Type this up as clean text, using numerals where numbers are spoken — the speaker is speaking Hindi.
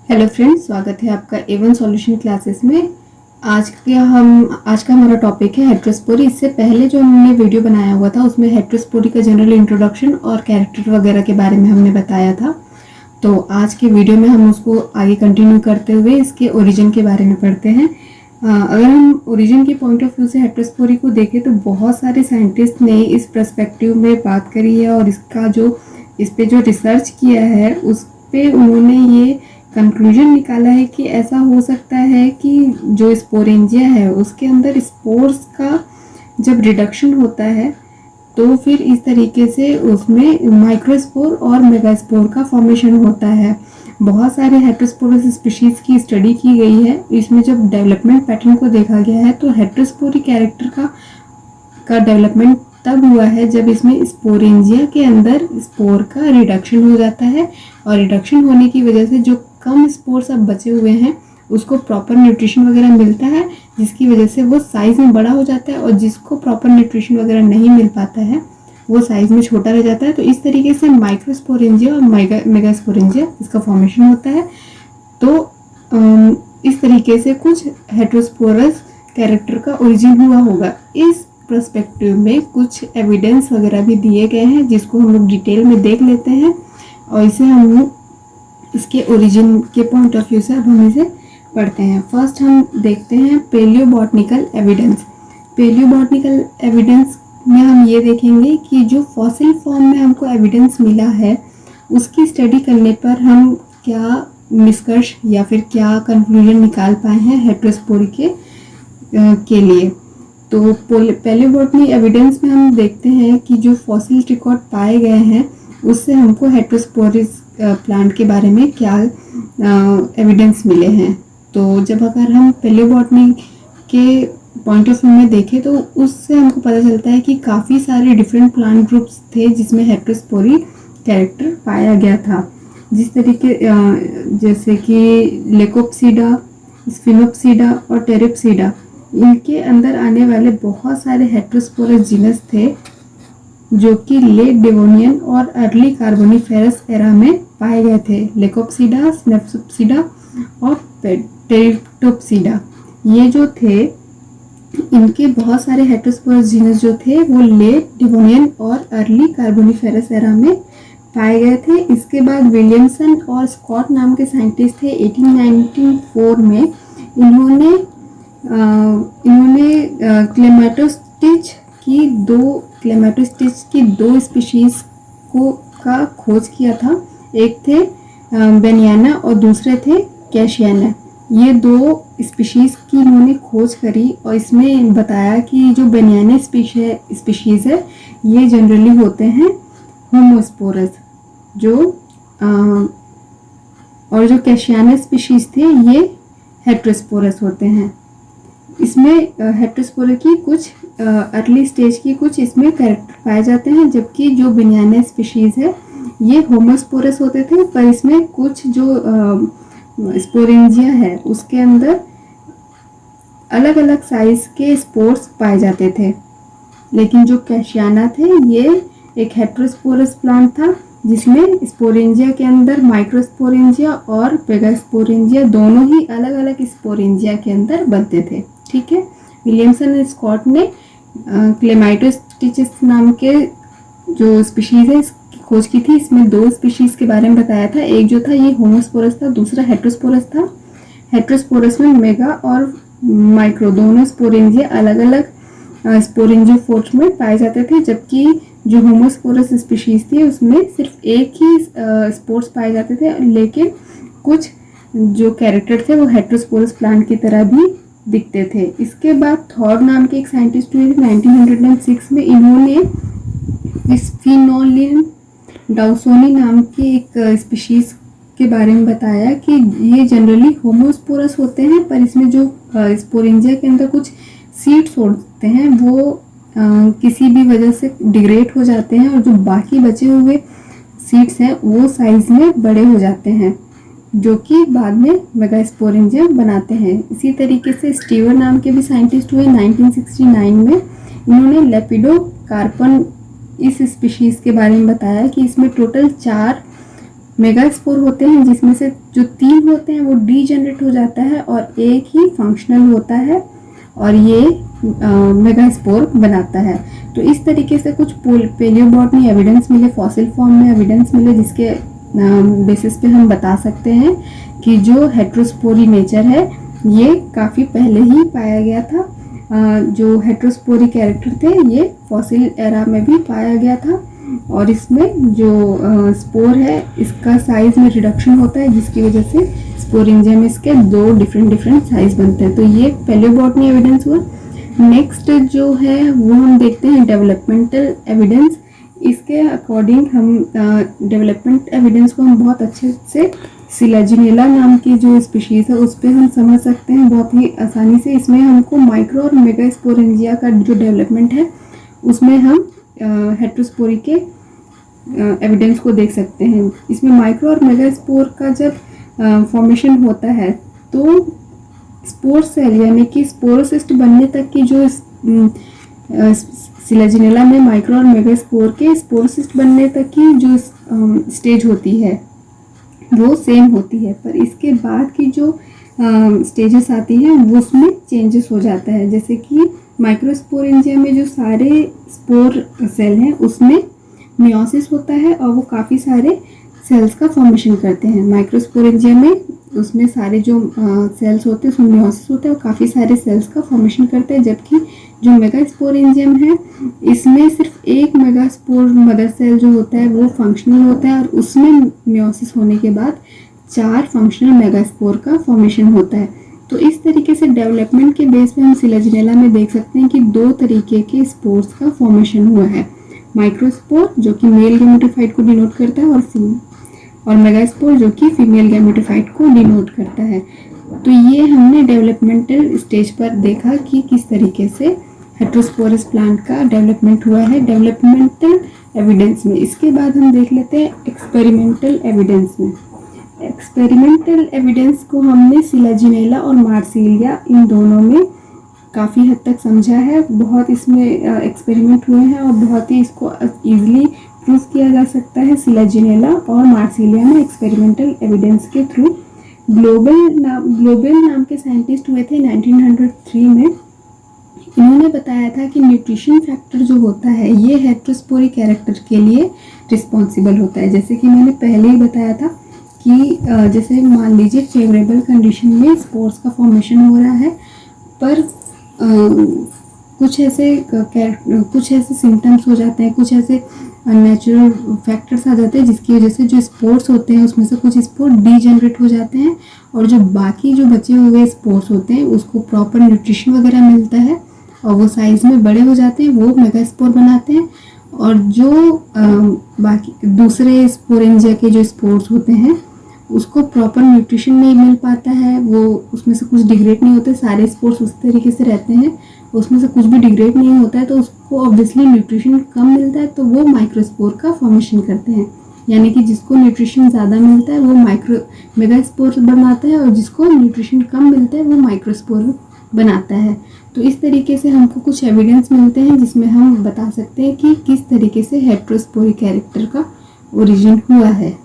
हेलो फ्रेंड्स, स्वागत है आपका A1 सॉल्यूशन क्लासेस में। आज का हमारा टॉपिक है हेट्रोस्पोरी। इससे पहले जो हमने वीडियो बनाया हुआ था उसमें हेट्रोस्पोरी का जनरल इंट्रोडक्शन और कैरेक्टर वगैरह के बारे में हमने बताया था। तो आज के वीडियो में हम उसको आगे कंटिन्यू करते हुए इसके ओरिजिन के बारे में पढ़ते हैं। अगर हम ओरिजिन के पॉइंट ऑफ व्यू से हेट्रोस्पोरी को देखें तो बहुत सारे साइंटिस्ट ने इस पर्सपेक्टिव में बात करी है और इस पे जो रिसर्च किया है उस पे उन्होंने ये कंक्लूजन निकाला है कि ऐसा हो सकता है कि जो स्पोरेंजिया है उसके अंदर स्पोर्स का जब रिडक्शन होता है तो फिर इस तरीके से उसमें माइक्रोस्पोर और मेगास्पोर का फॉर्मेशन होता है। बहुत सारे हेट्रोस्पोरस स्पीशीज की स्टडी की गई है। इसमें जब डेवलपमेंट पैटर्न को देखा गया है तो हेट्रोस्पोरी कैरेक्टर का डेवलपमेंट तब हुआ है जब इसमें स्पोरेंजिया के अंदर स्पोर का रिडक्शन हो जाता है और रिडक्शन होने की वजह से जो कम स्पोर्स अब बचे हुए हैं उसको प्रॉपर न्यूट्रिशन वगैरह मिलता है, जिसकी वजह से वो साइज में बड़ा हो जाता है और जिसको प्रॉपर न्यूट्रिशन वगैरह नहीं मिल पाता है वो साइज में छोटा रह जाता है। तो इस तरीके से माइक्रोस्पोरेंजिया और मेगास्पोरेंजिया इसका फॉर्मेशन होता है। तो इस तरीके से कुछ हेट्रोस्पोरस कैरेक्टर का ओरिजिन हुआ होगा। इस पर्सपेक्टिव में कुछ एविडेंस वगैरह भी दिए गए हैं जिसको हम लोग डिटेल में देख लेते हैं और इसे हम इसके ओरिजिन के पॉइंट ऑफ व्यू से अब हम इसे पढ़ते हैं। फर्स्ट हम देखते हैं पेलियोबॉटनिकल एविडेंस। पेलियोबॉटनिकल एविडेंस में हम ये देखेंगे कि जो फॉसिल फॉर्म में हमको एविडेंस मिला है उसकी स्टडी करने पर हम क्या निष्कर्ष या फिर क्या कंक्लूजन निकाल पाए हैं हेट्रोस्पोरी के लिए। तो पेलियोबॉटनी एविडेंस में हम देखते हैं कि जो फॉसिल रिकॉर्ड पाए गए हैं उससे हमको हेट्रोस्पोरिस प्लांट के बारे में क्या एविडेंस मिले हैं। तो जब अगर हम पेलियोबॉटनी के पॉइंट ऑफ व्यू में देखें तो उससे हमको पता चलता है कि काफ़ी सारे डिफरेंट प्लांट ग्रुप्स थे जिसमें हेट्रोस्पोरी कैरेक्टर पाया गया था। जिस तरीके जैसे कि लेकोप्सीडा, स्फिनोप्सीडा और टेरिप्सीडा, इनके अंदर आने वाले बहुत सारे हेट्रोस्पोरस जीनस थे जो कि लेट डेवोनियन और अर्ली कार्बोनिफेरस एरा में पाए गए थे। लेकोप्सीडा, स्नेप्सोप्सीडा और टेरिप्टोप्सीडा, ये जो थे इनके बहुत सारे हेट्रोस्पोरस जीनस जो थे वो लेट डेवोनियन और अर्ली कार्बोनिफेरस एरा में पाए गए थे। इसके बाद विलियमसन और स्कॉट नाम के साइंटिस्ट थे 1894 में। इन्होंने क्लेमाटोस्टिच की दो स्पीशीज का खोज किया था। एक थे बेनियाना और दूसरे थे कैशियाना। ये दो स्पीशीज की इन्होंने खोज करी और इसमें बताया कि जो बेनियाना स्पीशीज है ये जनरली होते हैं होमोस्पोरस, और जो कैशियाना स्पीशीज थे ये हेट्रोस्पोरस होते हैं। इसमें हेट्रोस्पोरा की कुछ अर्ली स्टेज की कुछ इसमें कैरेक्टर पाए जाते हैं, जबकि जो बेनियाना स्पीशीज है ये होमोस्पोरस होते थे। पर इसमें कुछ जो स्पोरेंजिया है उसके अंदर अलग अलग साइज के स्पोर्स पाए जाते थे। लेकिन जो कैशियाना थे ये एक हेट्रोस्पोरस प्लांट था जिसमें स्पोरेंजिया के अंदर माइक्रोस्पोरेंजिया और पेगास्पोरेंजिया दोनों ही अलग अलग स्पोरेंजिया के अंदर बनते थे। ठीक है। विलियमसन और स्कॉट ने क्लेमाटोस्टिचिस नाम के जो स्पीशीज है इसकी खोज की थी। इसमें दो स्पीशीज के बारे में बताया था। एक जो था ये होमोस्पोरस था, दूसरा हेट्रोस्पोरस था। हेट्रोस्पोरस में मेगा और माइक्रो दोनों स्पोरेंजिया अलग अलग स्पोरेंजियोफोर्स में पाए जाते थे, जबकि जो होमोस्पोरस स्पीशीज थी उसमें सिर्फ एक ही स्पोर्स पाए जाते थे। लेकिन कुछ जो कैरेक्टर थे वो हेट्रोस्पोरस प्लांट की तरह भी दिखते थे। इसके बाद थॉर नाम के एक साइंटिस्ट हुए थे 1906 में। इन्होंने स्फिनोलियन डाउसोनी नाम के एक स्पीशीज के बारे में बताया कि ये जनरली होमोस्पोरस होते हैं, पर इसमें जो स्पोरेंजिया के अंदर कुछ सीड्स होते हैं वो किसी भी वजह से डिग्रेड हो जाते हैं और जो बाकी बचे हुए सीड्स हैं वो साइज में बड़े हो जाते हैं, जो कि बाद में मेगास्पोरेंजिया बनाते हैं। इसी तरीके से स्टीवर नाम के भी साइंटिस्ट हुए 1969 में। इन्होंने लेपिडोकार्पन इस स्पीशीज के बारे में बताया कि इसमें टोटल 4 मेगास्पोर होते हैं जिसमें से जो 3 होते हैं वो डीजेनरेट हो जाता है और एक ही फंक्शनल होता है और ये मेगास्पोर बनाता है। तो इस तरीके से कुछ पेलियोबॉटनी एविडेंस मिले, फॉसिल फॉर्म में एविडेंस मिले, जिसके बेसिस पे हम बता सकते हैं कि जो हेट्रोस्पोरी नेचर है ये काफ़ी पहले ही पाया गया था। जो हेट्रोस्पोरी कैरेक्टर थे ये फॉसिल एरा में भी पाया गया था और इसमें जो स्पोर है इसका साइज में रिडक्शन होता है, जिसकी वजह से स्पोरेंजियम के 2 डिफरेंट साइज बनते हैं। तो ये पेलियोबॉटनी एविडेंस हुआ। नेक्स्ट जो है वो हम देखते हैं डेवलपमेंटल एविडेंस। इसके अकॉर्डिंग हम डेवलपमेंट एविडेंस को हम बहुत अच्छे से सिलेजिनेला नाम की जो स्पीशीज़ है उस पर हम समझ सकते हैं बहुत ही आसानी से। इसमें हमको माइक्रो और मेगास्पोरेंजिया का जो डेवलपमेंट है उसमें हम हेट्रोस्पोरी के एविडेंस को देख सकते हैं। इसमें माइक्रो और मेगास्पोर का जब फॉर्मेशन होता है तो स्पोर सेल यानी कि स्पोरोसिस्ट बनने तक की जो सिलेजिनेला में माइक्रो और मेगास्पोर के स्पोरोसिस्ट बनने तक की जो स्टेज होती है वो सेम होती है, पर इसके बाद की जो स्टेजेस आती हैं वो उसमें चेंजेस हो जाता है। जैसे कि माइक्रोस्पोरेंजिया में जो सारे स्पोर सेल हैं उसमें मियोसिस होता है और वो काफ़ी सारे सेल्स का फॉर्मेशन करते हैं। माइक्रोस्पोरेंजिया में उसमें सारे जो सेल्स होते हैं उसमें मियोसिस होता है और काफ़ी सारे सेल्स का फॉर्मेशन करते हैं, जबकि जो मेगास्पोरेंजियम है इसमें सिर्फ एक मेगास्पोर मदर सेल जो होता है वो फंक्शनल होता है और उसमें मियोसिस होने के बाद 4 फंक्शनल मेगास्पोर का फॉर्मेशन होता है। तो इस तरीके से डेवलपमेंट के बेस पे हम सिलेजिनेला में देख सकते हैं कि 2 तरीके के स्पोर्स का फॉर्मेशन हुआ है। माइक्रोस्पोर जो कि मेल गैमेटोफाइट को डिनोट करता है और मेगास्पोर जो कि फीमेल गैमेटोफाइट को डिनोट करता है। तो ये हमने डेवलपमेंटल स्टेज पर देखा कि किस तरीके से हेट्रोस्पोरस प्लांट का डेवलपमेंट हुआ है डेवलपमेंटल एविडेंस में। इसके बाद हम देख लेते हैं एक्सपेरिमेंटल एविडेंस में। एक्सपेरिमेंटल एविडेंस को हमने सिलेजिनेला और मार्सिलिया इन दोनों में काफ़ी हद तक समझा है। बहुत इसमें एक्सपेरिमेंट हुए हैं और बहुत ही इसको ईजिली प्रूव किया जा सकता है सिलेजिनेला और मार्सिलिया में एक्सपेरिमेंटल एविडेंस के थ्रू। ग्लोबल नाम के साइंटिस्ट हुए थे 1903 में। इन्होंने बताया था कि न्यूट्रिशन फैक्टर जो होता है ये हेट्रोस्पोरी कैरेक्टर के लिए रिस्पॉन्सिबल होता है। जैसे कि मैंने पहले ही बताया था कि जैसे मान लीजिए फेवरेबल कंडीशन में स्पोर्स का फॉर्मेशन हो रहा है, पर कुछ ऐसे सिम्टम्स हो जाते हैं, कुछ ऐसे नेचुरल फैक्टर्स आ जाते हैं जिसकी वजह से जो स्पोर्स होते हैं उसमें से कुछ स्पोर डीजेनरेट हो जाते हैं और जो बाकी जो बचे हुए स्पोर्स होते हैं उसको प्रॉपर न्यूट्रिशन वगैरह मिलता है और वो साइज़ में बड़े हो जाते हैं, वो मेगास्पोर बनाते हैं। और जो बाकी दूसरे स्पोरेंजिया के जो स्पोर्स होते हैं उसको प्रॉपर न्यूट्रिशन नहीं मिल पाता है, वो उसमें से कुछ डिग्रेड नहीं होते, सारे स्पोर्स उस तरीके से रहते हैं, उसमें से कुछ भी डिग्रेड नहीं होता है तो उसको ऑब्वियसली न्यूट्रिशन कम मिलता है, तो वो माइक्रोस्पोर का फॉर्मेशन करते हैं। यानी कि जिसको न्यूट्रिशन ज़्यादा मिलता है वो मेगास्पोर बनाता है और जिसको न्यूट्रिशन कम मिलता है वो माइक्रोस्पोर बनाता है। तो इस तरीके से हमको कुछ एविडेंस मिलते हैं जिसमें हम बता सकते हैं कि किस तरीके से हेट्रोस्पोरी कैरेक्टर का ओरिजिन हुआ है।